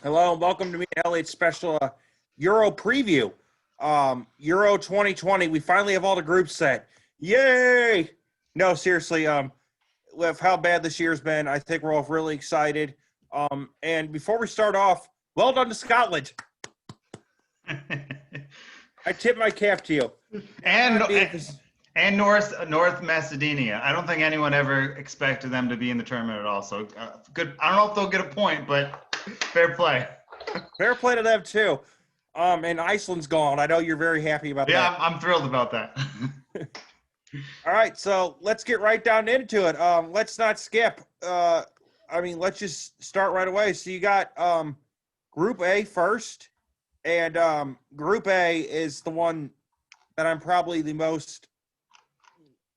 Hello and welcome to me and Elliot's special Euro preview. Euro 2020. We finally have all the groups set. Yay! No, seriously. With how bad this year's been, I think we're all really excited. And before we start off, well done to Scotland. I tip my cap to you. and and North Macedonia. I don't think anyone ever expected them to be in the tournament at all. So good. I don't know if they'll get a point, but fair play. Fair play to them too. And Iceland's gone. I know you're very happy about that. Yeah, I'm thrilled about that. All right, so let's get right down into it. Let's not skip. Let's just start right away. So you got Group A first, and Group A is the one that I'm probably the most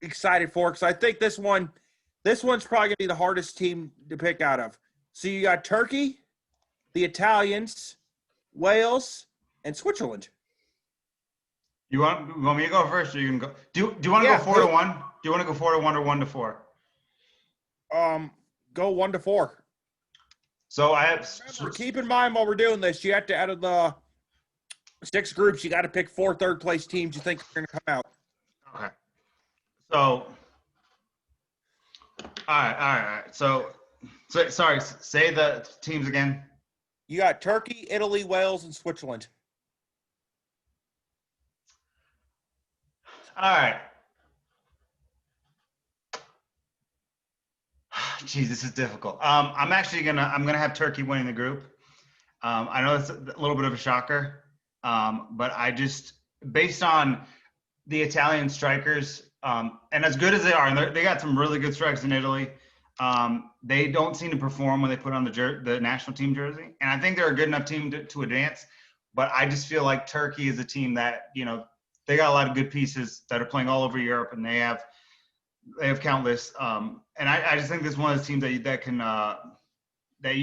excited for because I think this one's probably gonna be the hardest team to pick out of. So you got Turkey, the Italians, Wales, and Switzerland. You want me to go first, or you can go? Do you want to go 4-1? Do you want to go 4-1 or 1-4? Go 1-4. So I have. Remember, keep in mind while we're doing this, you have to, out of the 6 groups, you got to pick 4 third-place teams you think are going to come out. Okay. So, all right. So, sorry. Say the teams again. You got Turkey, Italy, Wales, and Switzerland. All right. Geez, this is difficult. I'm gonna have Turkey winning the group. I know it's a little bit of a shocker, but I just, based on the Italian strikers, and as good as they are, and they got some really good strikers in Italy. They don't seem to perform when they put on the national team jersey, and I think they're a good enough team to advance. But I just feel like Turkey is a team that, they got a lot of good pieces that are playing all over Europe, and they have countless. And I just think this is one of those teams that you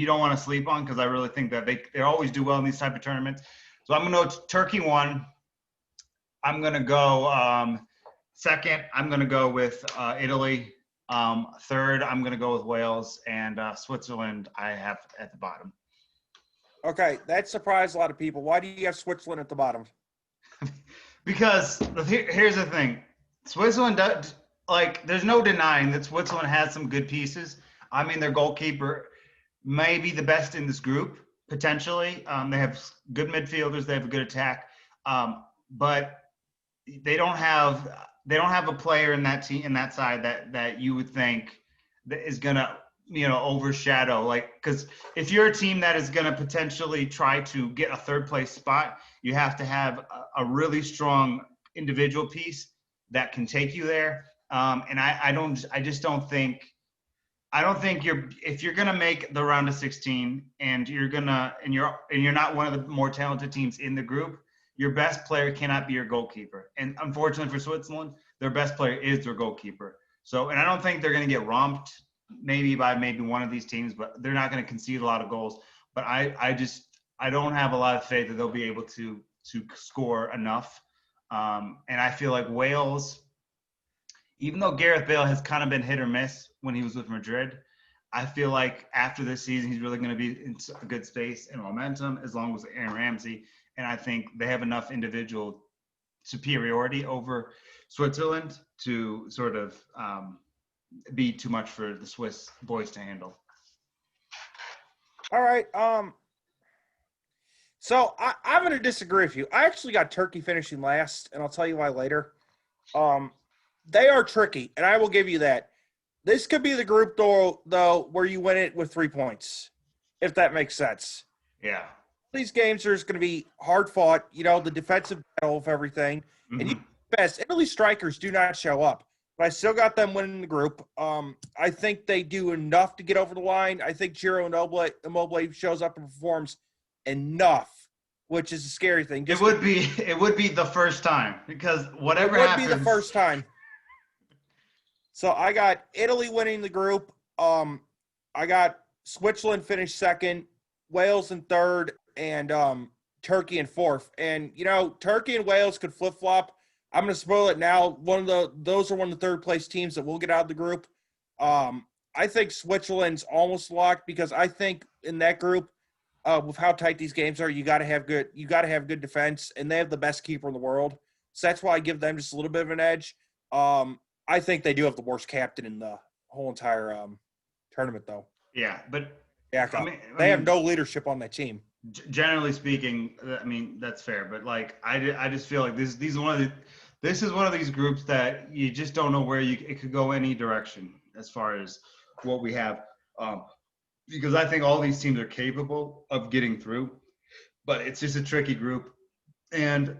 don't want to sleep on, because I really think that they always do well in these type of tournaments. So I'm going to go Turkey 1. I'm going to go second. I'm going to go with Italy. Third, I'm going to go with Wales, and Switzerland I have at the bottom. Okay, that surprised a lot of people. Why do you have Switzerland at the bottom? Because here's the thing. Switzerland does, there's no denying that Switzerland has some good pieces. I mean, their goalkeeper may be the best in this group, potentially. They have good midfielders. They have a good attack. But they don't have a player in that team, in that side, that you would think that is going to, overshadow, because if you're a team that is going to potentially try to get a third place spot, you have to have a really strong individual piece that can take you there. And I don't think if you're going to make the round of 16 and you're not one of the more talented teams in the group, your best player cannot be your goalkeeper. And unfortunately for Switzerland, their best player is their goalkeeper. So, and I don't think they're going to get romped by one of these teams, but they're not going to concede a lot of goals. But I don't have a lot of faith that they'll be able to score enough. And I feel like Wales, even though Gareth Bale has kind of been hit or miss when he was with Madrid, I feel like after this season, he's really going to be in a good space and momentum, as long as Aaron Ramsey. And I think they have enough individual superiority over Switzerland to sort of be too much for the Swiss boys to handle. All right. So I'm going to disagree with you. I actually got Turkey finishing last, and I'll tell you why later. They are tricky, and I will give you that. This could be the group, though, where you win it with 3 points, if that makes sense. Yeah. These games are going to be hard fought, the defensive battle of everything. Mm-hmm. And you best. Italy strikers do not show up, but I still got them winning the group. I think they do enough to get over the line. I think Ciro Immobile shows up and performs enough, which is a scary thing. It would be the first time, because whatever happens. It would be the first time. So I got Italy winning the group. I got Switzerland finished second, Wales in third, and Turkey in fourth. And Turkey and Wales could flip flop. I'm going to spoil it now. Those are one of the third place teams that will get out of the group. I think Switzerland's almost locked, because I think in that group, with how tight these games are, you got to have good defense, and they have the best keeper in the world. So that's why I give them just a little bit of an edge. I think they do have the worst captain in the whole entire tournament, though. Yeah, but Yeah, they have no leadership on that team. Generally speaking, I mean that's fair. But like, I just feel like this is one of these groups that you just don't know where it could go any direction as far as what we have. Because I think all these teams are capable of getting through, but it's just a tricky group. And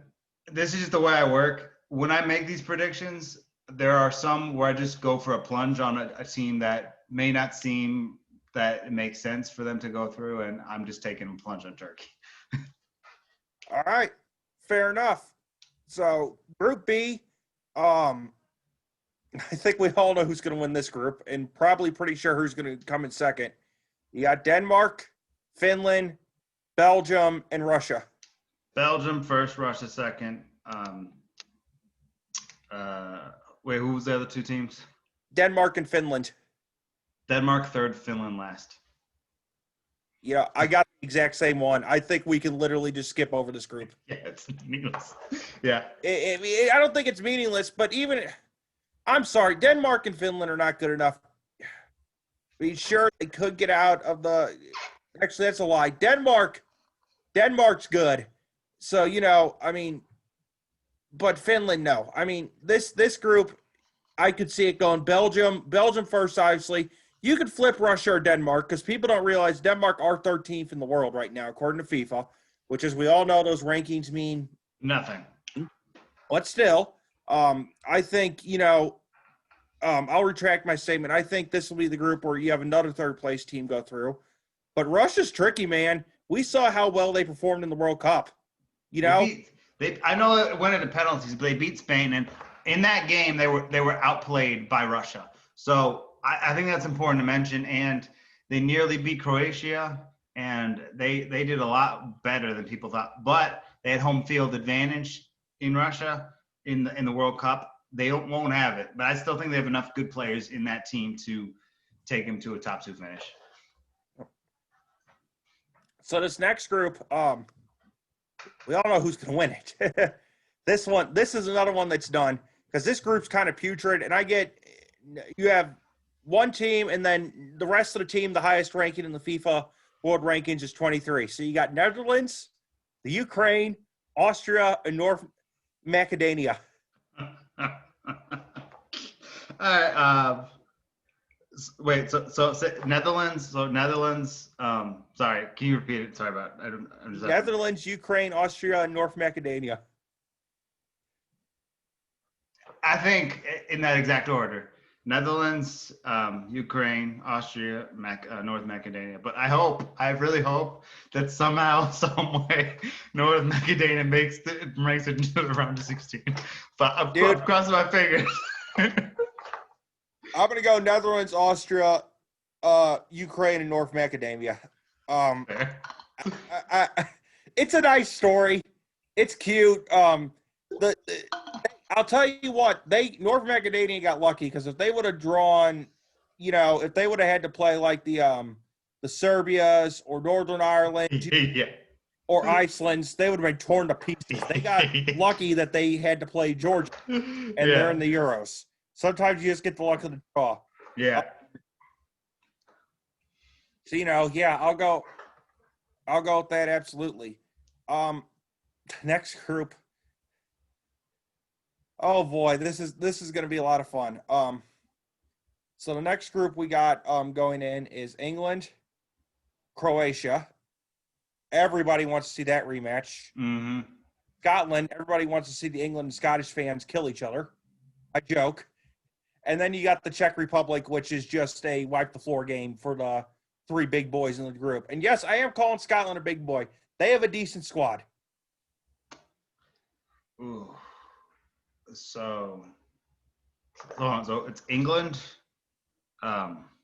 this is just the way I work. When I make these predictions, there are some where I just go for a plunge on a team that may not seem that it makes sense for them to go through, and I'm just taking a plunge on Turkey. All right, fair enough. So Group B, I think we all know who's going to win this group, and probably pretty sure who's going to come in second. You got Denmark, Finland, Belgium, and Russia. Belgium first, Russia second. Wait, who was the other two teams? Denmark and Finland. Denmark third, Finland last. Yeah, I got the exact same one. I think we can literally just skip over this group. Yeah, it's meaningless. Yeah. I don't think it's meaningless, but I'm sorry, Denmark and Finland are not good enough. Be sure they could get out of the – actually, that's a lie. Denmark's good. So, but Finland, no. I mean, this group, I could see it going Belgium first, obviously. You could flip Russia or Denmark because people don't realize Denmark are 13th in the world right now, according to FIFA, which, as we all know, those rankings mean nothing. But still, I think, I'll retract my statement. I think this will be the group where you have another third-place team go through. But Russia's tricky, man. We saw how well they performed in the World Cup. I know it went into penalties, but they beat Spain, and in that game they were outplayed by Russia. So I think that's important to mention. And they nearly beat Croatia, and they did a lot better than people thought. But they had home field advantage in Russia in the World Cup. They won't have it, but I still think they have enough good players in that team to take them to a top two finish. So this next group, we all know who's going to win it. This is another one that's done because this group's kind of putrid, and you have one team, and then the rest of the team, the highest ranking in the FIFA World Rankings is 23. So you got Netherlands, the Ukraine, Austria, and North Macedonia. All right. Wait. So Netherlands. So Netherlands. Sorry. Can you repeat it? Sorry about. I'm just Netherlands, Ukraine, Austria, and North Macedonia. I think in that exact order: Netherlands, Ukraine, Austria, North Macedonia. But I really hope that somehow, some way, North Macedonia makes it into the round of 16. But I'm crossing my fingers. I'm going to go Netherlands, Austria, Ukraine, and North Macedonia. It's a nice story. It's cute. I'll tell you what, North Macedonia got lucky because if they would have drawn, if they would have had to play like the Serbias or Northern Ireland or Iceland's, they would have been torn to pieces. They got lucky that they had to play Georgia, and they're in the Euros. Sometimes you just get the luck of the draw. Yeah. So I'll go with that absolutely. Next group. Oh boy, this is going to be a lot of fun. So the next group we got going in is England, Croatia. Everybody wants to see that rematch. Mm-hmm. Scotland. Everybody wants to see the England and Scottish fans kill each other. I joke. And then you got the Czech Republic, which is just a wipe the floor game for the three big boys in the group. And yes, I am calling Scotland a big boy. They have a decent squad. Ooh. So it's England,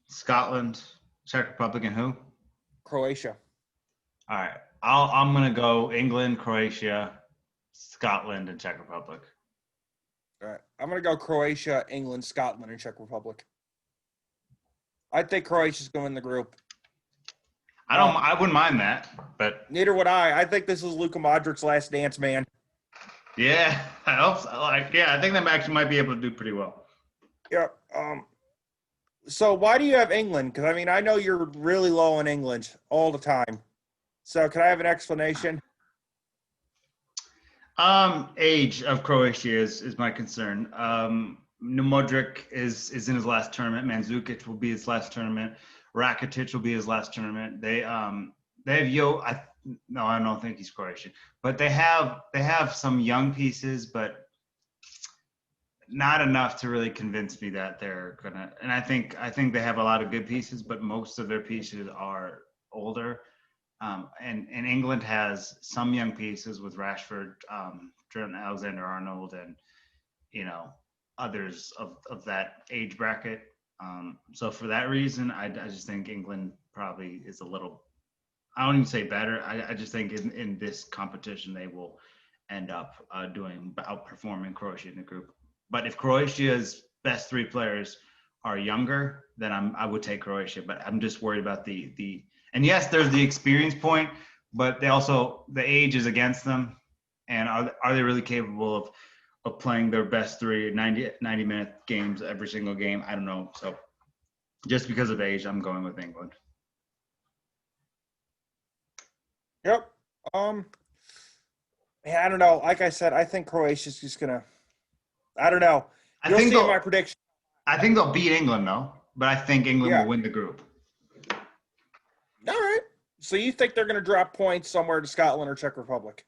Scotland, Czech Republic, and who? Croatia. All right. I'm gonna go England, Croatia, Scotland, and Czech Republic. All right. I'm going to go Croatia, England, Scotland, and Czech Republic. I think Croatia's going to win the group. I wouldn't mind that, but Neither would I. I think this is Luka Modric's last dance, man. yeah, I hope so. I think that actually might be able to do pretty well. Yeah. So why do you have England? Because I know you're really low on England all the time. So can I have an explanation? Age of Croatia is my concern. Modric is in his last tournament. Mandzukic will be his last tournament. Rakitic will be his last tournament. They have no, I don't think he's Croatian, but they have some young pieces, but not enough to really convince me that they're gonna. And I think they have a lot of good pieces, but most of their pieces are older. And England has some young pieces with Rashford, Trent Alexander-Arnold, and others of that age bracket. So for that reason, I just think England probably is a little. I don't even say better. I just think in this competition they will end up outperforming Croatia in the group. But if Croatia's best three players are younger, then I would take Croatia. But I'm just worried about the and yes, there's the experience point, but they also the age is against them. And are they really capable of playing their best 90-minute games every single game? I don't know. So just because of age, I'm going with England. Yep. Yeah, I don't know. Like I said, I think Croatia's just gonna. I don't know. You'll see in my prediction. I think they'll beat England though, but I think England will win the group. All right. So you think they're gonna drop points somewhere to Scotland or Czech Republic?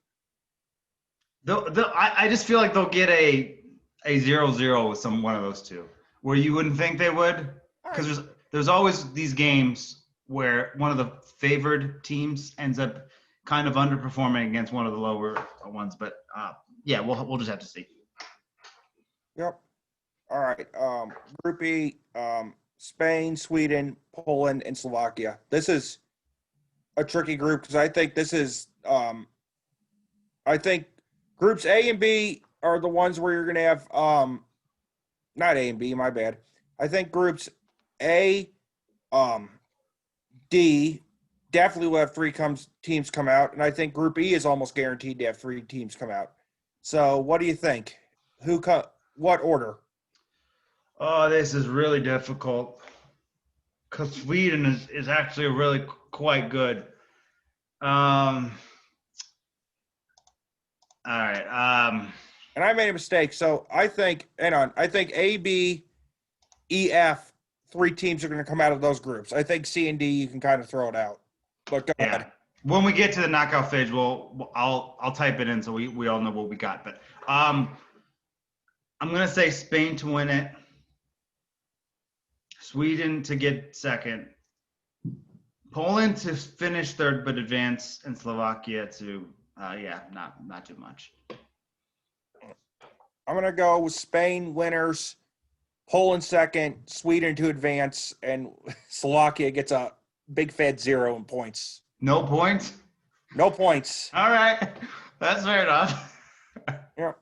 I just feel like they'll get a 0-0 with one of those two, where you wouldn't think they would, because there's always these games where one of the favored teams ends up kind of underperforming against one of the lower ones. But yeah, we'll just have to see. Yep. All right. Group E: Spain, Sweden, Poland, and Slovakia. This is a tricky group because I think this is. I think groups A and B are the ones where you're going to have. Not A and B. My bad. I think groups A, D definitely will have teams come out, and I think Group E is almost guaranteed to have 3 teams come out. So, what do you think? What order? Oh, this is really difficult because Sweden is actually really quite good. All right. And I made a mistake. So I think A, B, E, F, 3 teams are going to come out of those groups. I think C and D, you can kind of throw it out. But go ahead. When we get to the knockout phase, I'll type it in so we all know what we got. But I'm gonna say Spain to win it, Sweden to get second, Poland to finish third but advance, and Slovakia to not too much. I'm gonna go with Spain winners, Poland second, Sweden to advance, and Slovakia gets a big fat 0 in points. No points? No points. All right. That's fair enough. Yeah.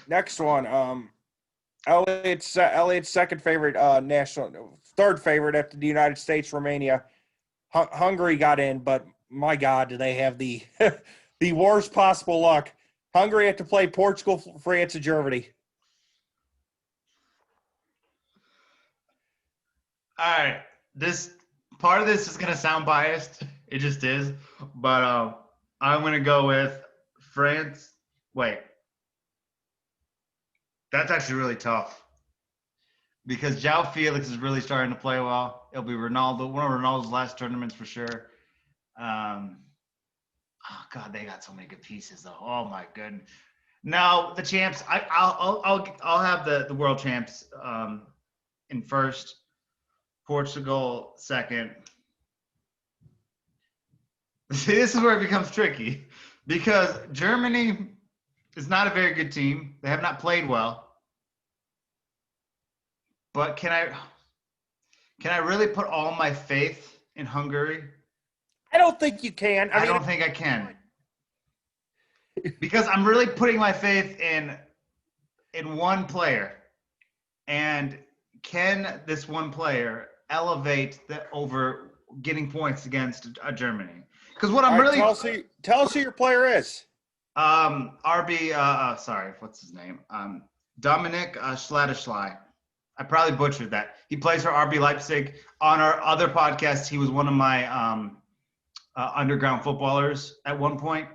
Next one. Elliot's second favorite third favorite after the United States, Romania. Hungary got in, but my God, do they have the the worst possible luck. Hungary had to play Portugal, France, and Germany. All right. This part of this is going to sound biased. It just is. But I'm going to go with France. Wait. That's actually really tough. Because João Felix is really starting to play well. It'll be Ronaldo, one of Ronaldo's last tournaments for sure. Oh, God, they got so many good pieces, though. Oh, my goodness. Now, the champs, I'll have the world champs in first. Portugal second. See, this is where it becomes tricky because Germany is not a very good team. They have not played well. But can I really put all my faith in Hungary? I don't think you can. I don't think I can. Because I'm really putting my faith in one player. And can this one player elevate over getting points against Germany. Because what I'm All right, really tell us who your player is. RB sorry, what's his name? Dominic Schladaschlei. I probably butchered that. He plays for RB Leipzig. On our other podcast, he was one of my underground footballers at one point.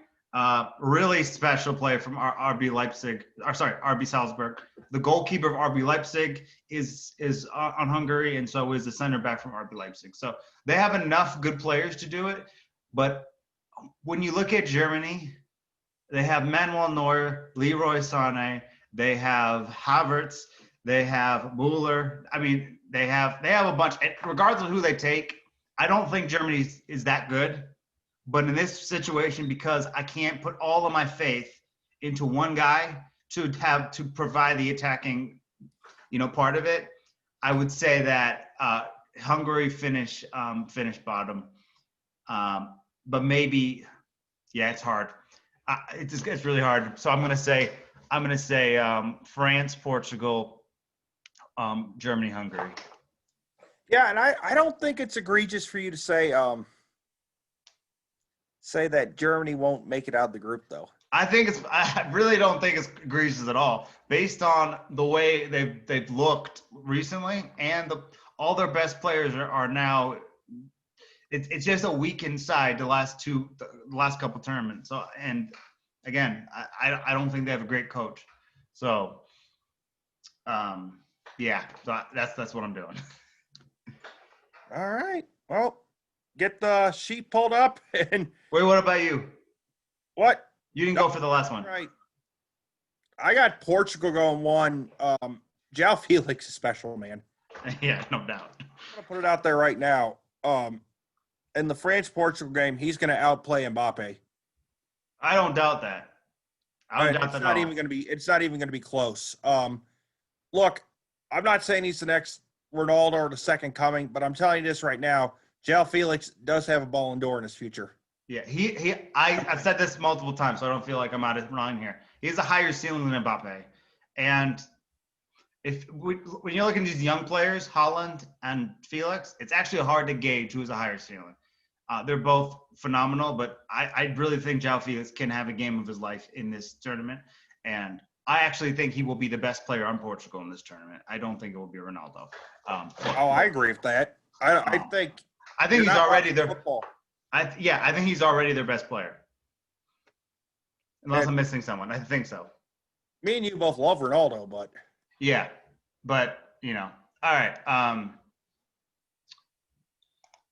Really special player from RB Leipzig. RB Salzburg. The goalkeeper of RB Leipzig is on Hungary, and so is the center back from RB Leipzig. So they have enough good players to do it. But when you look at Germany, they have Manuel Neuer, Leroy Sané, they have Havertz, they have Mueller. I mean, they have a bunch. Regardless of who they take, I don't think Germany is that good. But in this situation, because I can't put all of my faith into one guy to provide the attacking, part of it, I would say that Hungary finish bottom. But maybe, yeah, it's hard. It's really hard. So I'm gonna say France, Portugal, Germany, Hungary. Yeah, and I don't think it's egregious for you to say that Germany won't make it out of the group, though. I really don't think it's egregious at all, based on the way they've looked recently, and all their best players are now. It's just a weakened side the last couple tournaments. So, and again, I don't think they have a great coach. So, yeah, so that's what I'm doing. All right. Well, get the sheet pulled up and. Wait, what about you? What? You didn't go for the last one. Right. I got Portugal going one. João Felix is special, man. Yeah, no doubt. I'm gonna put it out there right now. In the France-Portugal game, he's going to outplay Mbappe. I don't doubt that. It's not even going to be close. Look, I'm not saying he's the next Ronaldo or the second coming, but I'm telling you this right now: João Felix does have a Ballon d'Or in his future. Yeah, I've said this multiple times, so I don't feel like I'm out of line here. He has a higher ceiling than Mbappe, and when you're looking at these young players, Haaland and Felix, it's actually hard to gauge who has a higher ceiling. They're both phenomenal, but I really think João Felix can have a game of his life in this tournament. And I actually think he will be the best player on Portugal in this tournament. I don't think it will be Ronaldo. I agree with that. I think he's already their football. I think he's already their best player. Unless I'm missing someone. I think so. Me and you both love Ronaldo, but yeah. But, all right.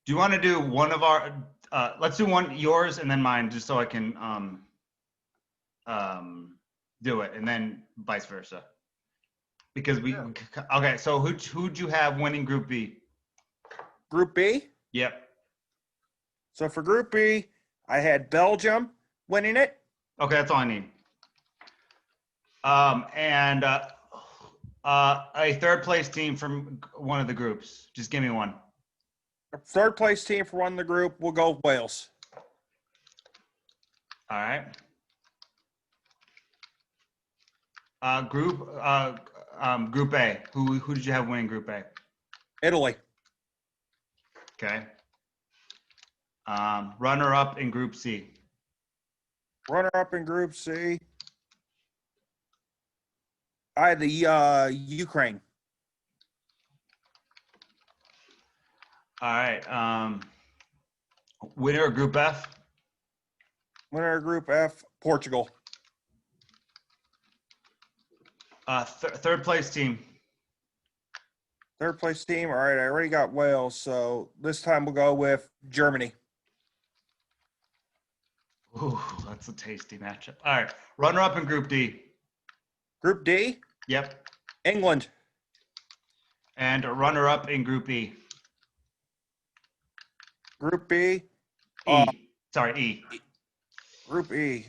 Do you want to do one of our let's do one yours and then mine, just so I can do it, and then vice versa. Because okay, so who'd you have winning Group B? Group B? Yep. So for Group B, I had Belgium winning it. Okay, that's all I need. And a third place team from one of the groups. Just give me one. A third place team for one of the group, we'll go with Wales. All right. Group A. Who did you have winning Group A? Italy. Okay. Runner up in Group C. Runner up in Group C. I had the Ukraine. All right. Winner of Group F. Winner of Group F, Portugal. Third place team. Third place team. All right, I already got Wales, so this time we'll go with Germany. Ooh, that's a tasty matchup. All right. Runner up in Group D. Group D? Yep. England. And a runner up in Group E. Group B? E. Group E.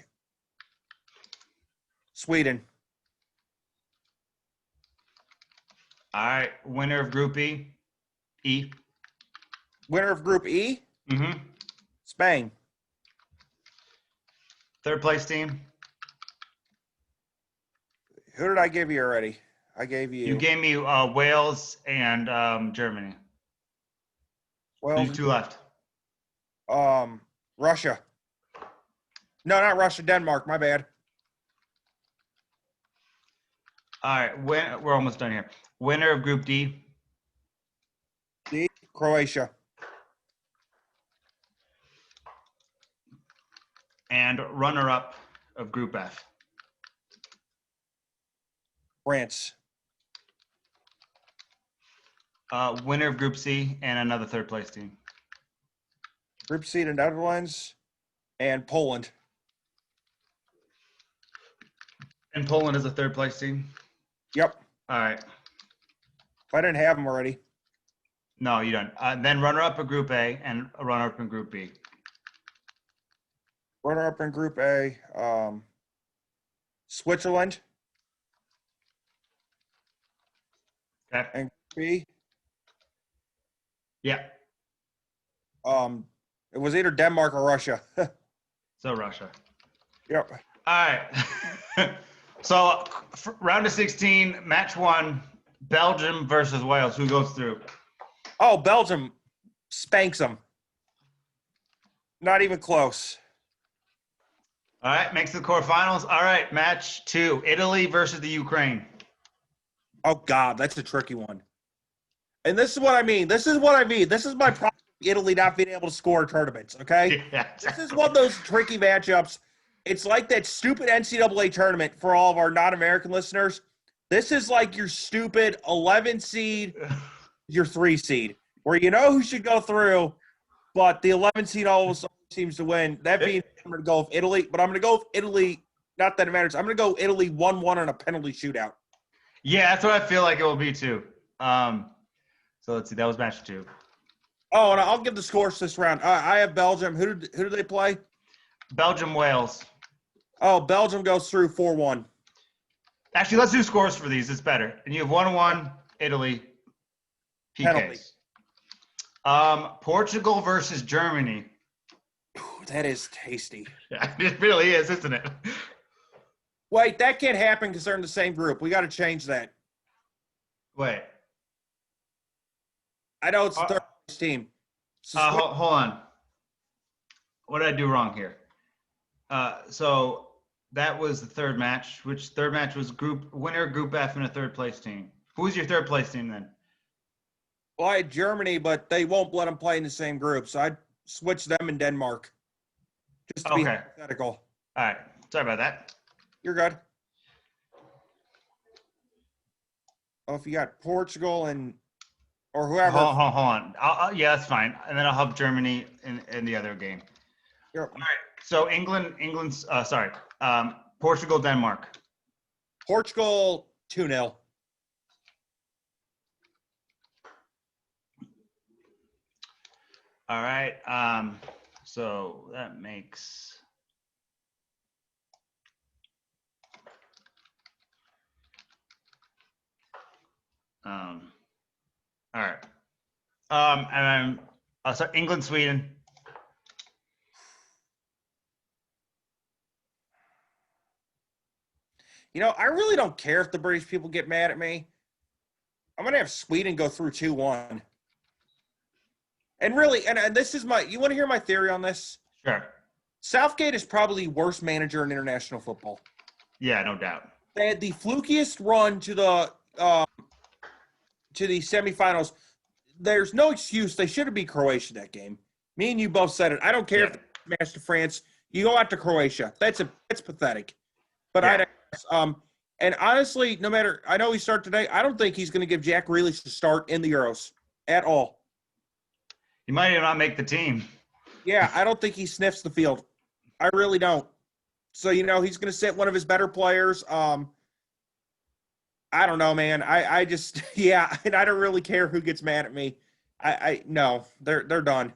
Sweden. All right. Winner of Group E. E. Winner of Group E? Mm-hmm. Spain. Third place team. Who did I give you already? I gave you. You gave me Wales and Germany. Well, There's two left. Russia. No, not Russia. Denmark. My bad. All right, we're almost done here. Winner of Group D. D. Croatia. And runner-up of Group F. France. Winner of Group C and another third-place team. Group C, the Netherlands and Poland. And Poland is a third-place team? Yep. All right. If I didn't have them already. No, you don't. Then runner-up of Group A and a runner-up in Group B. Runner-up in Group A, Switzerland. Okay. And Group B, Yeah. it was either Denmark or Russia. So Russia. Yep. All right. So round of 16, match 1, Belgium versus Wales. Who goes through? Oh, Belgium spanks them. Not even close. All right, makes the quarterfinals. All right, match 2, Italy versus the Ukraine. Oh, God, that's a tricky one. And this is what I mean. This is my problem with Italy not being able to score tournaments, okay? Yeah. This is one of those tricky matchups. It's like that stupid NCAA tournament for all of our non-American listeners. This is like your stupid 11 seed, your 3 seed, where you know who should go through, but the 11 seed always seems to win. That being, I'm going to go with Italy, but I'm going to go with Italy. Not that it matters. I'm going to go Italy 1-1 on a penalty shootout. Yeah, that's what I feel like it will be too. So let's see. That was match 2. Oh, and I'll give the scores this round. I have Belgium. Who do they play? Belgium, Wales. Oh, Belgium goes through 4-1. Actually, let's do scores for these. It's better. And you have 1-1, Italy, Penalty. PKs. Portugal versus Germany. Ooh, that is tasty. Yeah, it really is, isn't it? Wait, that can't happen because they're in the same group. We got to change that. Wait. I know it's the third place team. So Hold on. What did I do wrong here? So that was the third match. Which third match was winner Group F and a third place team? Who's your third place team then? well, I had Germany, but they won't let them play in the same group, so I'd switch them in Denmark. Just to be Okay. hypothetical. All right. Sorry about that. You're good. Oh, if you got Portugal or whoever. Hold on. Yeah, that's fine. And then I'll help Germany in the other game. Yep. All right. So Portugal, Denmark. Portugal 2-0. All right. So that makes. All right. And then so England, Sweden. You know, I really don't care if the British people get mad at me. I'm going to have Sweden go through 2-1. And really, and this is you want to hear my theory on this? Sure. Southgate is probably the worst manager in international football. Yeah, no doubt. They had the flukiest run to the semifinals. There's no excuse. They should have beat Croatia that game. Me and you both said it. I don't care if they smashed to France. You go out to Croatia. That's pathetic. But Yeah. and honestly, no matter, I know he started today. I don't think he's going to give Jack Grealish the start in the Euros at all. He might even not make the team. Yeah, I don't think he sniffs the field. I really don't. So, you know, he's going to sit one of his better players. I don't know, man. I just, yeah, and I don't really care who gets mad at me. No, they're done.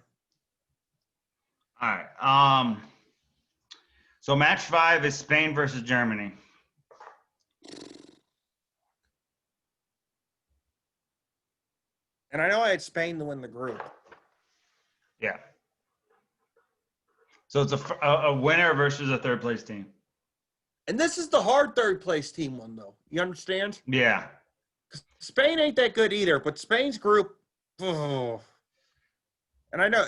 All right. So match 5 is Spain versus Germany. And I know I had Spain to win the group. Yeah. So it's a winner versus a third place team. And this is the hard third place team one, though. You understand? Yeah. Spain ain't that good either, but Spain's group, oh. And I know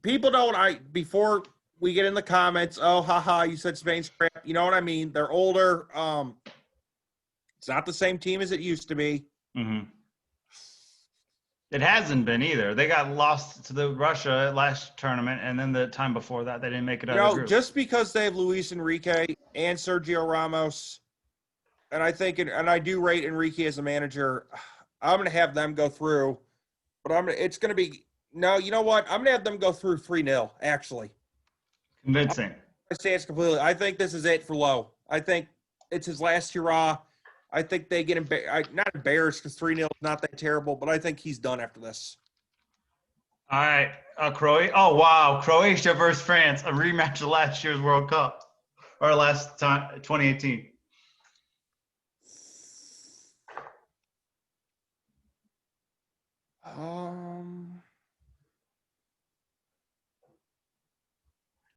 people don't. Before we get in the comments, oh, haha, you said Spain's crap. You know what I mean? They're older. It's not the same team as it used to be. Mm-hmm. It hasn't been either. They got lost to the Russia last tournament, and then the time before that, they didn't make it out of the group. Just because they have Luis Enrique and Sergio Ramos, and I do rate Enrique as a manager, I'm going to have them go through. But it's going to be no. You know what? I'm going to have them go through 3-0. Actually, Convincing. I say it's completely. I think this is it for Lowe. I think it's his last hurrah. I think they get not embarrassed because 3-0 is not that terrible, but I think he's done after this. All right, Croatia. Oh wow, Croatia versus France, a rematch of last year's World Cup, or last time 2018.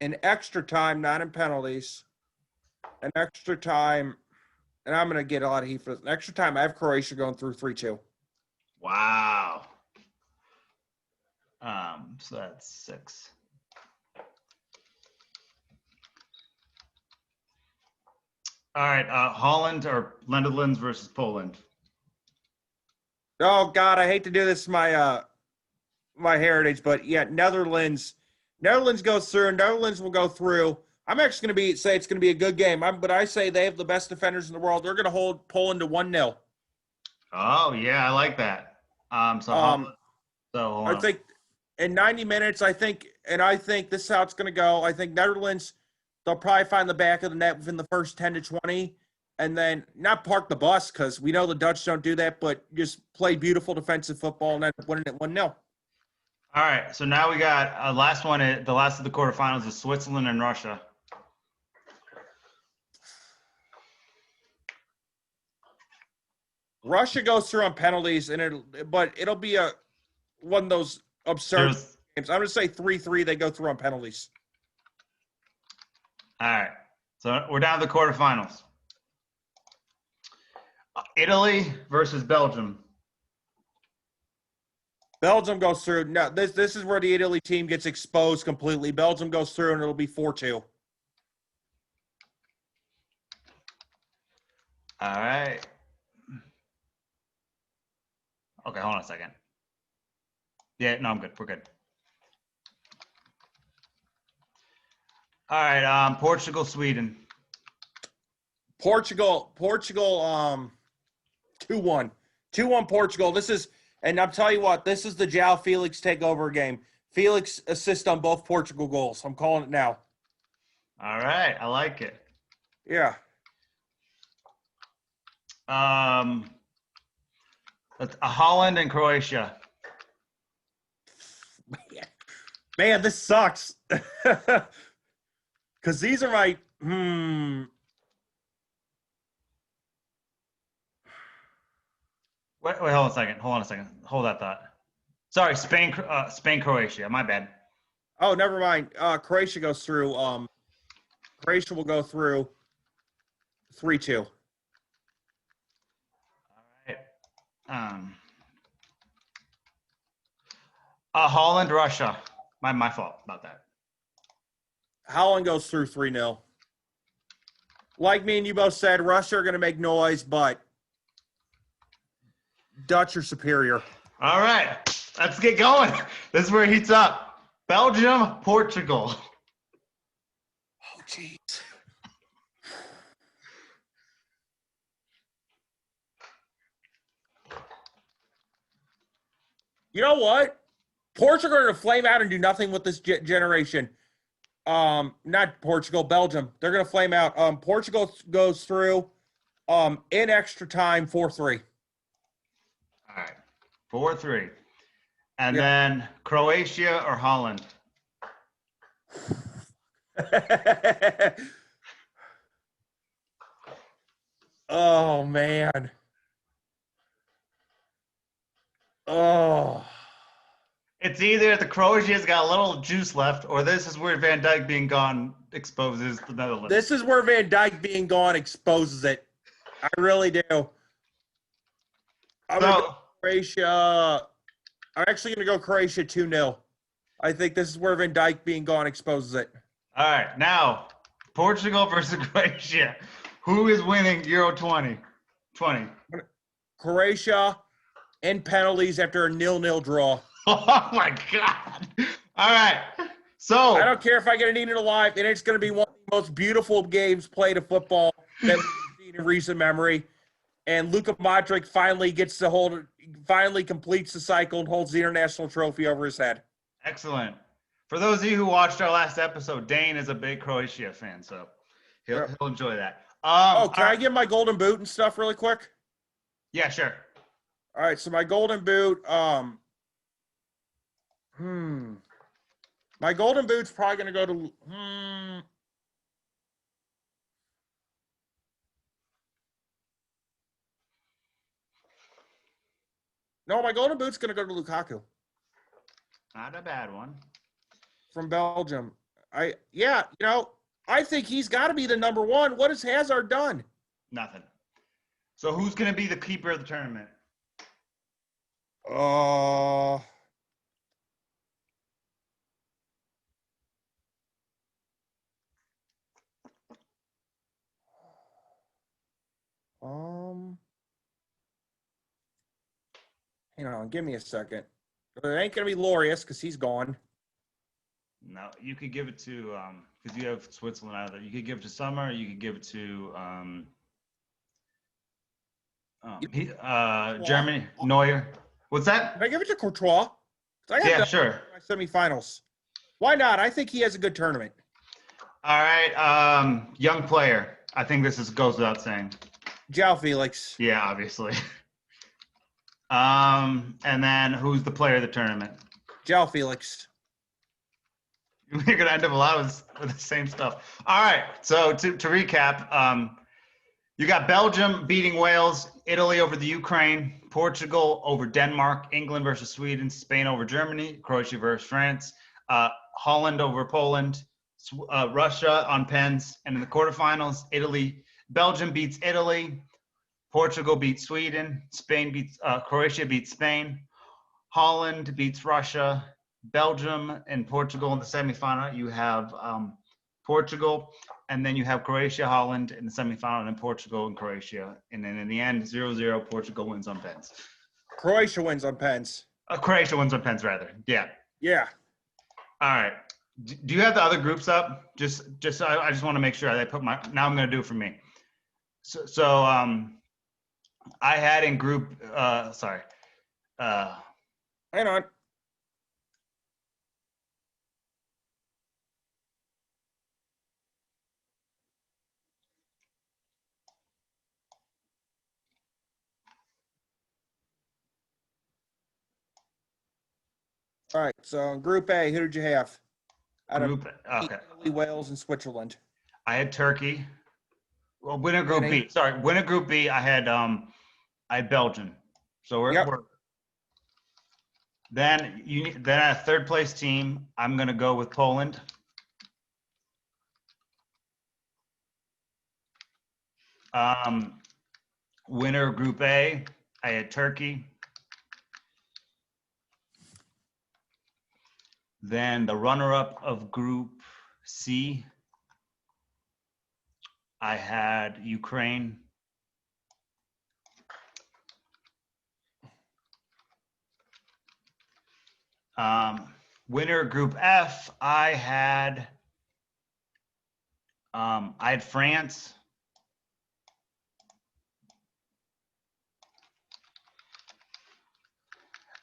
In extra time, not in penalties. An extra time, and I'm going to get a lot of heat for this. In extra time, I have Croatia going through 3-2. Wow. So that's 6. All right, Holland or Netherlands versus Poland. Oh God, I hate to do this, my heritage, but yeah, Netherlands goes through. Netherlands will go through. I'm actually going to say it's going to be a good game. But I say they have the best defenders in the world. They're going to hold Poland to 1-0. Oh yeah, I like that. I think in 90 minutes, I think this is how it's going to go. I think Netherlands, they'll probably find the back of the net within the first 10 to 20, and then not park the bus because we know the Dutch don't do that, but just play beautiful defensive football and end up winning it 1-0. All right, so now we got the last of the quarterfinals is Switzerland and Russia. Russia goes through on penalties, but it'll be one of those absurd games. I'm going to say 3-3. They go through on penalties. All right, so we're down to the quarterfinals. Italy versus Belgium. Belgium goes through. No, this is where the Italy team gets exposed completely. Belgium goes through, and it'll be 4-2. All right. Okay, hold on a second. Yeah, no, I'm good. We're good. All right, Portugal, Sweden. Portugal, 2-1. 2-1 Portugal. And I'll tell you what, this is the João Felix takeover game. Felix assists on both Portugal goals. I'm calling it now. All right, I like it. Yeah. Holland and Croatia. Man, this sucks. Because these are my Wait, hold on a second. Hold that thought. Sorry, Spain, Croatia. My bad. Oh, never mind. Croatia goes through. Croatia will go through 3-2. All right. Holland, Russia. My fault about that. Holland goes through 3-0. Like me and you both said, Russia are going to make noise, but Dutch are superior. All right, let's get going. This is where it heats up. Belgium, Portugal. Oh, jeez. You know what? Portugal are going to flame out and do nothing with this generation. Not Portugal, Belgium. They're going to flame out. Portugal goes through in extra time 4-3. All right, 4-3. And then Croatia or Holland? Oh, man. Oh. It's either the Croatia's got a little juice left, or this is where Van Dijk being gone exposes the Netherlands. This is where Van Dijk being gone exposes it. I really do. I'm going to go Croatia. I'm actually going to go Croatia 2-0. I think this is where Van Dijk being gone exposes it. All right, now Portugal versus Croatia. Who is winning Euro 2020? Croatia and penalties after a 0-0 draw. Oh my God! All right, I so don't care if I get an eaten alive, and it's going to be one of the most beautiful games played of football that we've seen in recent memory. And Luka Modric finally completes the cycle and holds the international trophy over his head. excellent. For those of you who watched our last episode, Dane is a big Croatia fan, so he'll enjoy that. Can I get my golden boot and stuff really quick? Yeah, sure. All right, so my golden boot, my golden boot's probably going to go to, no, my golden boot's going to go to Lukaku Not a bad one. from Belgium. I think he's got to be the number one. What has Hazard done? Nothing. So who's going to be the keeper of the tournament? Hang on, give me a second. It ain't gonna be Lorius because he's gone. No, you could give it to because you have Switzerland out there. You could give it to Summer. You could give it to Germany. Neuer. What's that? Can I give it to Courtois? Yeah, sure. My semifinals. Why not? I think he has a good tournament. All right, young player. I think goes without saying. João Felix. Yeah, obviously. And then who's the player of the tournament? João Felix. You're gonna end up a lot with the same stuff. All right. So to recap, you got Belgium beating Wales, Italy over the Ukraine, Portugal over Denmark, England versus Sweden, Spain over Germany, Croatia versus France, Holland over Poland, Russia on pens, and in the quarterfinals, Belgium beats Italy, Portugal beats Sweden, Croatia beats Spain, Holland beats Russia, Belgium and Portugal in the semifinal. You have Portugal, and then you have Croatia, Holland in the semifinal, and then Portugal and Croatia. And then in the end, 0-0, Portugal wins on pens. Croatia wins on pens. Croatia wins on pens, rather. Yeah. Yeah. All right. Do you have the other groups up? I just want to make sure I put my. Now I'm going to do it for me. So I had in group. Sorry. Hang on. All right. So in Group A, who did you have? Okay. Italy, Wales, and Switzerland. I had Turkey. Well, winner Group B. Sorry, winner Group B. I had Belgium. So we're then a third place team. I'm gonna go with Poland. Winner Group A. I had Turkey. Then the runner-up of Group C, I had Ukraine. Winner Group F, I had France.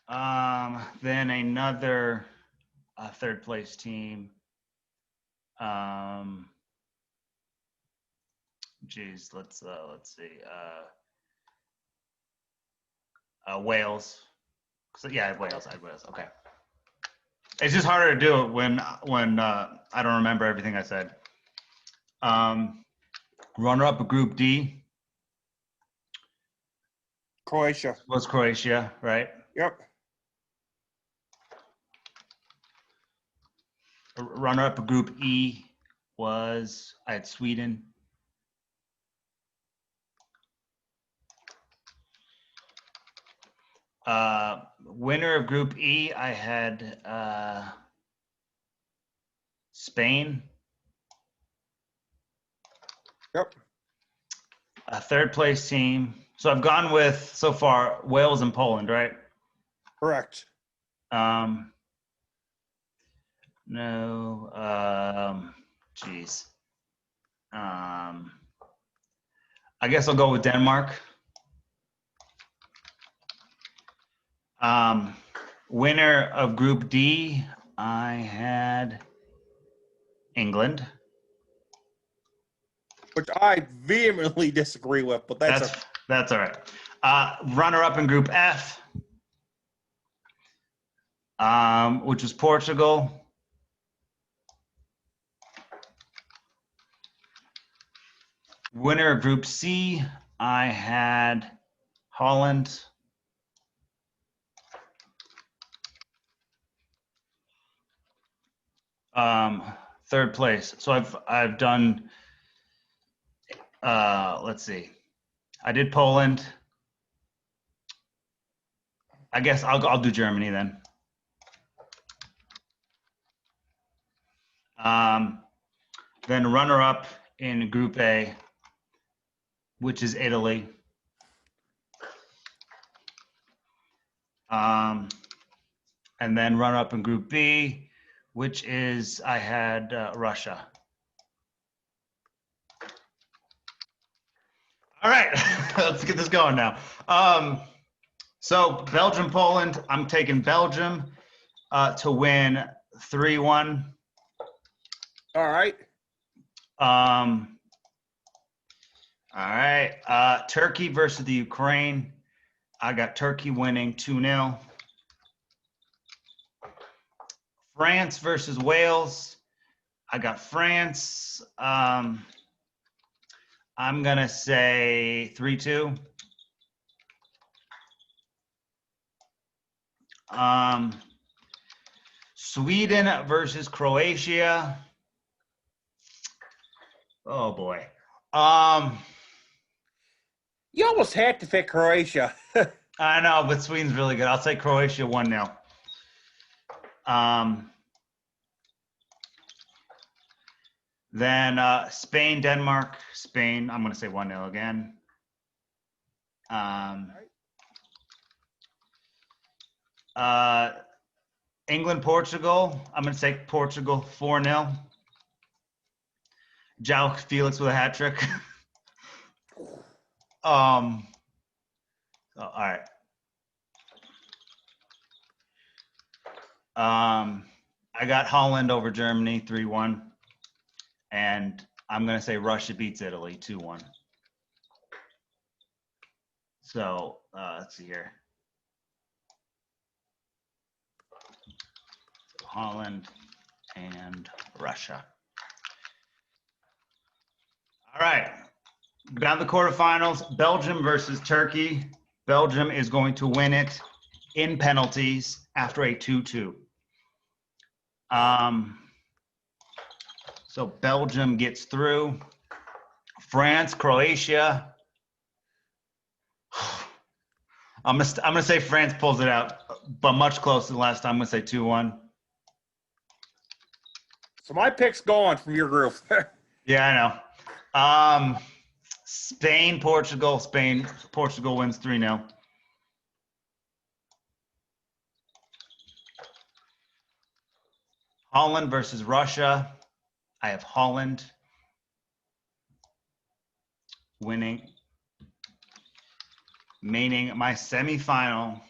Then another third place team. Let's see. Wales. So yeah, I had Wales. Okay. It's just harder to do it when I don't remember everything I said. Runner up of Group D. Croatia. Was Croatia, right? Yep. Runner up of Group E I had Sweden. Winner of Group E, I had Spain. Yep. A third place team. So I've gone with so far Wales and Poland, right? Correct. No. Geez. I guess I'll go with Denmark. Winner of Group D, I had England. Which I vehemently disagree with, but That's all right. Runner-up in Group F, which was Portugal. Winner of Group C, I had Holland. Third place. So I've done. Let's see. I did Poland. I guess I'll do Germany then. Then runner-up in Group A, which is Italy. And then runner-up in Group B, which is I had Russia. All right, let's get this going now. So Belgium, Poland. I'm taking Belgium to win 3-1. all right. All right. Turkey versus the Ukraine. I got Turkey winning 2-0. France versus Wales. I got France. I'm going to say 3-2. Sweden versus Croatia. Oh, boy. You almost had to pick Croatia. I know, but Sweden's really good. I'll say Croatia 1-0. Then Spain, Denmark. Spain, I'm going to say 1-0 again. England, Portugal. I'm going to say Portugal 4-0. João Felix with a hat trick. All right. I got Holland over Germany 3-1. And I'm going to say Russia beats Italy 2-1. So let's see here. Holland and Russia. All right. Down the quarterfinals, Belgium versus Turkey. Belgium is going to win it in penalties after a 2-2. So Belgium gets through. France, Croatia. I'm gonna say France pulls it out, but much closer than last time. I'm gonna say 2-1. So my pick's gone from your group. Yeah, I know. Spain, Portugal. Portugal wins 3-0. Holland versus Russia. I have Holland winning, meaning my semifinal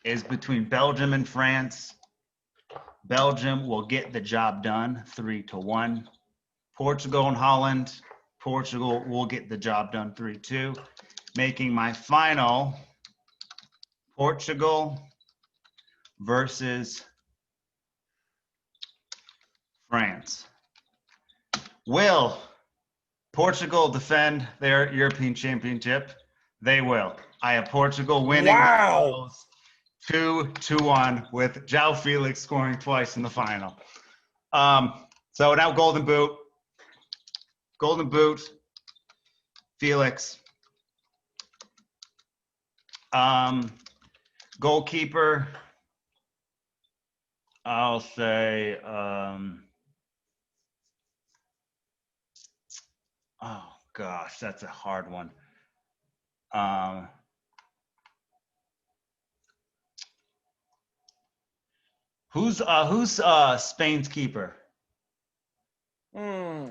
is between Belgium and France. Belgium will get the job done 3-1. Portugal and Holland. Portugal will get the job done 3-2, making my final Portugal versus France. Will Portugal defend their European Championship? They will. I have Portugal winning. Wow. 2-1 with João Felix scoring twice in the final. So now Golden Boot. Golden Boot, Felix. Goalkeeper, I'll say Oh gosh, that's a hard one. Um, who's Spain's keeper? Hmm.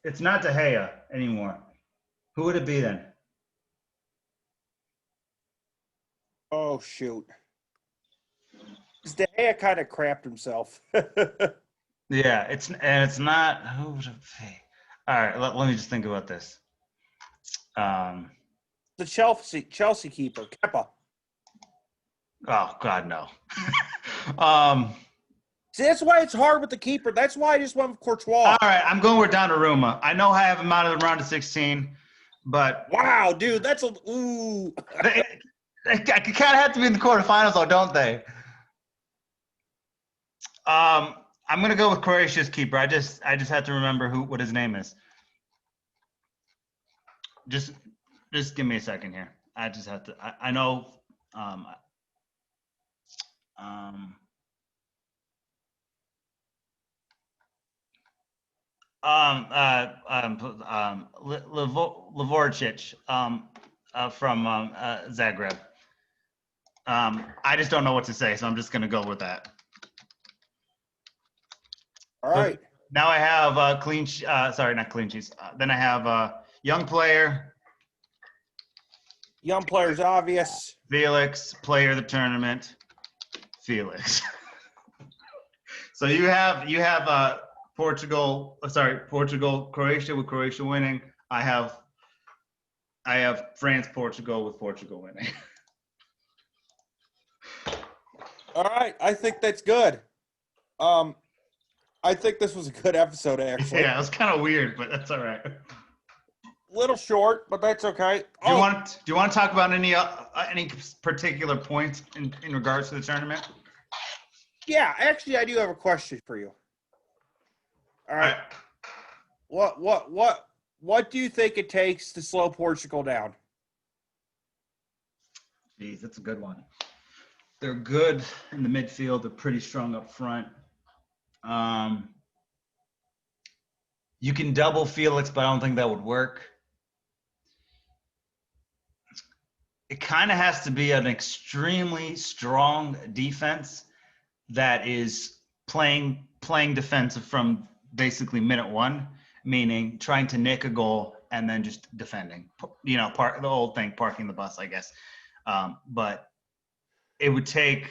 It's not De Gea anymore. Who would it be then? Oh shoot. De Gea kind of crapped himself. Yeah, it's not. Who would it be? All right, let me just think about this. Um, The Chelsea keeper, Kepa. oh God, no. um, See, that's why it's hard with the keeper. That's why I just went with all Courtois. right, I'm going with Donnarumma. I know I have him out of the round of 16, but Wow, dude, that's a ooh. they kind of have to be in the quarterfinals, though, don't they? I'm gonna go with Croatia's keeper. I just have to remember what his name is. Just give me a second here. I just have to. I know. Um, um, Livorčić from Zagreb. I just don't know what to say, so I'm just gonna go with that. All So right. now I have sorry, not clean sheets. Then I have young player, Young players, obvious. Felix, player of the tournament, Felix. So you have Portugal, Croatia with Croatia winning. I have France, Portugal with Portugal winning. All right, I think that's good. I think this was a good episode, actually. Yeah, it was kind of weird, but that's all right. Little short, but that's okay. Do you want to talk about any particular points in regards to the tournament? Yeah, actually, I do have a question for you. All right. What do you think it takes to slow Portugal down? Geez, that's a good one. They're good in the midfield. They're pretty strong up front. You can double Felix, but I don't think that would work. It kind of has to be an extremely strong defense that is playing defensive from basically minute one, meaning trying to nick a goal and then just defending. You know, the whole thing, parking the bus, I guess. But it would take.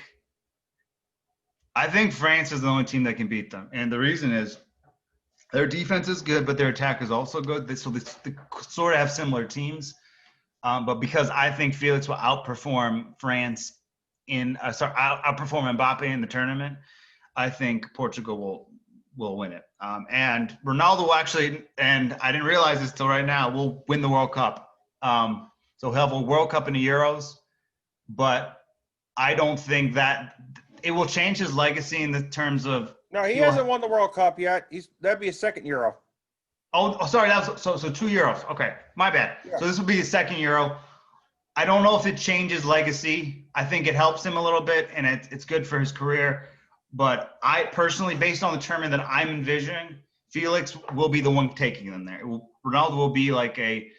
I think France is the only team that can beat them, and the reason is their defense is good, but their attack is also good. So they sort of have similar teams. But because I think Felix will outperform France outperform Mbappe in the tournament, I think Portugal will win it. And Ronaldo will actually, and I didn't realize this till right now, will win the World Cup. So he'll have a World Cup in the Euros, but I don't think that it will change his legacy in the terms of. No, he hasn't won the World Cup yet. That'd be a second Euro. Oh, sorry. That was so 2 Euros. Okay, my bad. Yeah. So this will be his second Euro. I don't know if it changes legacy. I think it helps him a little bit, and it's good for his career. But I personally, based on the tournament that I'm envisioning, Felix will be the one taking them there. Ronaldo will be like a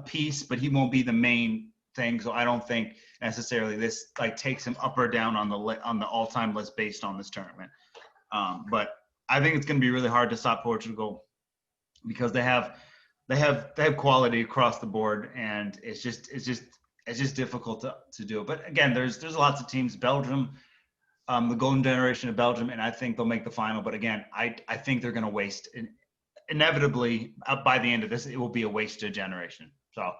piece, but he won't be the main thing. So I don't think necessarily this like takes him up or down on the all-time list based on this tournament. But I think it's going to be really hard to stop Portugal because they have quality across the board, and it's just difficult to do. But again, there's lots of teams. Belgium, the golden generation of Belgium, and I think they'll make the final. But again, I think they're going to waste. Inevitably, by the end of this, it will be a wasted generation. So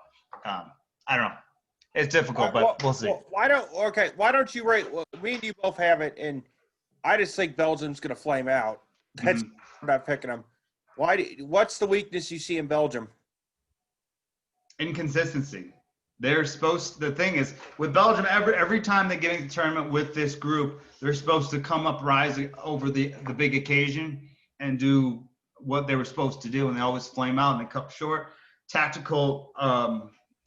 I don't know. It's difficult, but we'll see. Why don't you rate? Well, me and you both have it, and I just think Belgium's going to flame out. That's I'm not picking them. What's the weakness you see in Belgium? Inconsistency. They're supposed. The thing is, with Belgium, every time they get into the tournament with this group, they're supposed to come up, rise over the big occasion, and do what they were supposed to do, and they always flame out and they cut short. Tactical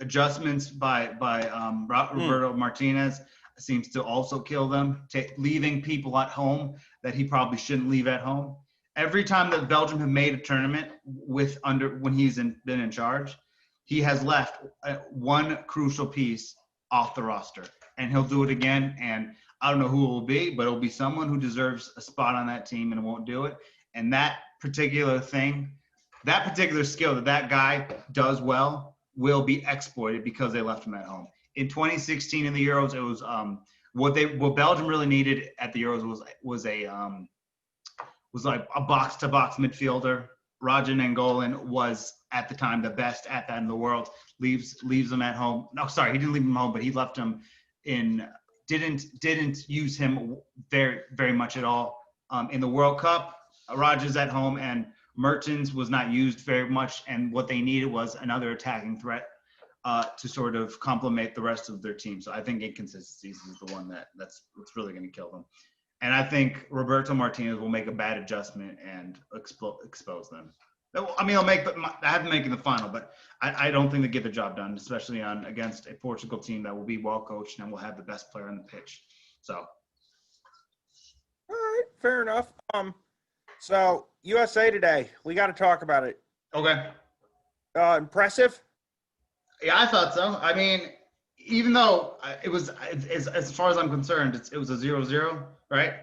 adjustments by Roberto Martinez seems to also kill them, leaving people at home that he probably shouldn't leave at home. every time that Belgium have made a tournament when he's been in charge, he has left one crucial piece off the roster, and he'll do it again. And I don't know who it will be, but it'll be someone who deserves a spot on that team and won't do it. And that particular thing, that particular skill that guy does well will be exploited because they left him at home. In 2016 in the Euros, it was what Belgium really needed at the Euros was like a box-to-box midfielder. Roger Nangolan was at the time the best at that in the world. Leaves him at home. No, sorry, he didn't leave him home, but he left him in. Didn't use him very very much at all in the World Cup. Rogers at home and Mertens was not used very much, and what they needed was another attacking threat to sort of complement the rest of their team. So I think inconsistency is the one that's really going to kill them. And I think Roberto Martinez will make a bad adjustment and expose them. I mean, I have to make it in the final, but I don't think they get the job done, especially against a Portugal team that will be well coached and will have the best player on the pitch. So, all right, fair enough. So USA today, we got to talk about it. okay. Impressive. Yeah, I thought so. I mean, even though it was, as far as I'm concerned, it was a 0-0, right?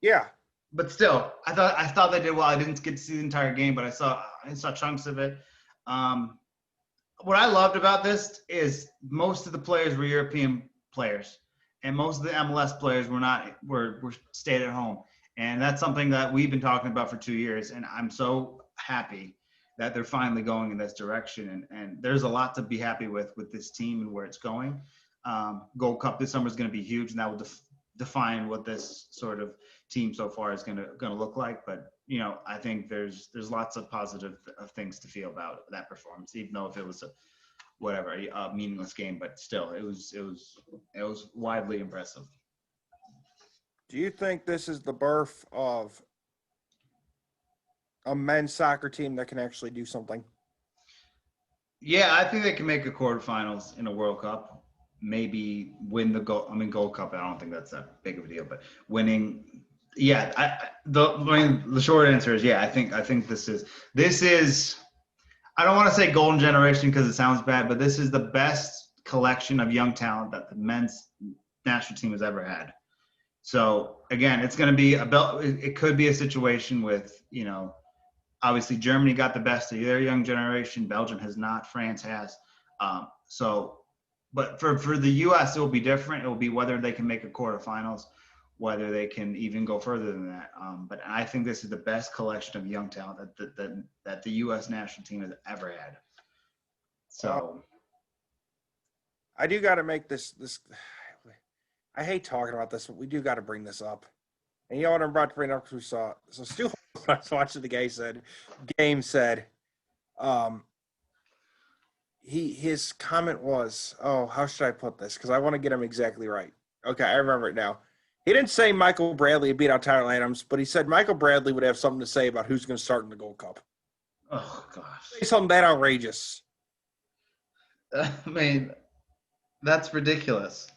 Yeah. But still, I thought they did well. I didn't get to see the entire game, but I saw chunks of it. What I loved about this is most of the players were European players, and most of the MLS players were stayed at home, and that's something that we've been talking about for 2 years. And I'm so happy that they're finally going in this direction. And there's a lot to be happy with this team and where it's going. Gold Cup this summer is going to be huge, and that will define what this sort of team so far is going to look like. But I think there's lots of positive things to feel about that performance, even though if it was a meaningless game, but still it was widely impressive. Do you think this is the birth of a men's soccer team that can actually do something? Yeah, I think they can make a quarterfinals in a World Cup. Maybe win the Gold Cup. I don't think that's that big of a deal, but winning, yeah. The short answer is yeah. I think this is. I don't want to say golden generation because it sounds bad, but this is the best collection of young talent that the men's national team has ever had. So again, it's going to be it could be a situation with obviously Germany got the best of their young generation. Belgium has not. France has. But for the U.S., it will be different. It will be whether they can make a quarterfinals, whether they can even go further than that. But I think this is the best collection of young talent that the U.S. national team has ever had. So I do got to make this. I hate talking about this, but we do got to bring this up. And you know what I'm about to bring up because we saw. So Stu, when I was watching the game said, his comment was, oh, how should I put this? Because I want to get him exactly right. Okay, I remember it now. He didn't say Michael Bradley would beat out Tyler Adams, but he said Michael Bradley would have something to say about who's going to start in the Gold Cup. Oh gosh, Say something that outrageous. I mean, that's ridiculous.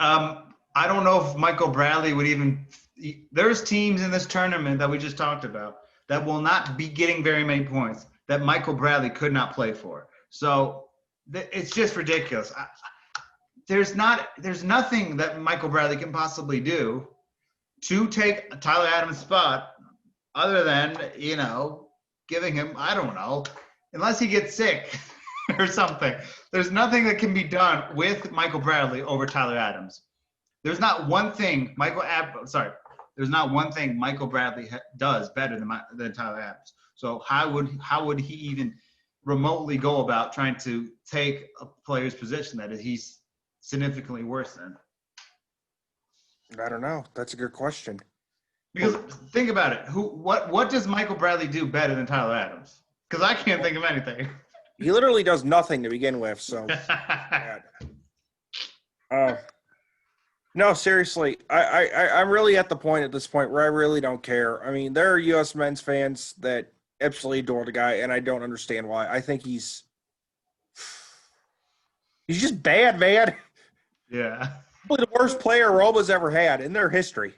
I don't know if Michael Bradley would even. There's teams in this tournament that we just talked about that will not be getting very many points that Michael Bradley could not play for. So it's just ridiculous. There's nothing that Michael Bradley can possibly do to take Tyler Adams' spot other than, giving him, I don't know, unless he gets sick or something. There's nothing that can be done with Michael Bradley over Tyler Adams. There's not one thing there's not one thing Michael Bradley does better than Tyler Adams. So how would he even remotely go about trying to take a player's position that he's significantly worse than? I don't know. That's a good question. Because think about it. What does Michael Bradley do better than Tyler Adams? Because I can't think of anything. He literally does nothing to begin with. So, no, seriously, I'm really at the point at this point where I really don't care. I mean, there are U.S. men's fans that absolutely adore the guy, and I don't understand why. I think he's just bad, man. Yeah. Probably the worst player Roma's ever had in their history.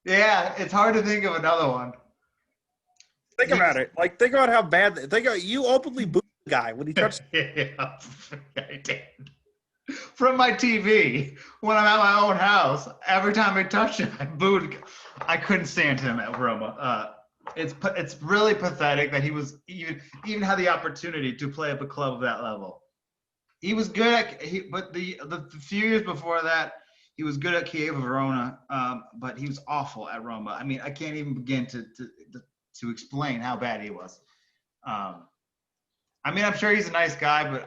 Yeah, it's hard to think of another one. Think about it. Like, think about how bad. Think about you openly booed the guy when he touched. Yeah, I did. From my TV when I'm at my own house. Every time I touched him, I booed. I couldn't stand him at Roma. It's really pathetic that he was even had the opportunity to play at a club of that level. He was good at but the few years before that, he was good at Kiev Verona, but he was awful at Roma. I mean, I can't even begin to explain how bad he was. Um, I mean, I'm sure he's a nice guy, but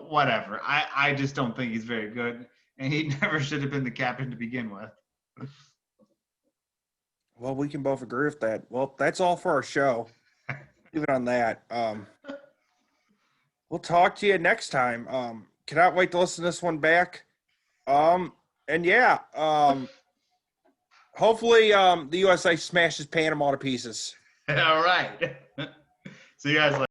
whatever. I just don't think he's very good, and he never should have been the captain to begin with. Well, we can both agree with that. Well, that's all for our show. Leave it on that. We'll talk to you next time. Cannot wait to listen to this one back. And yeah, hopefully the USA smashes Panama to pieces. All right. See you guys later.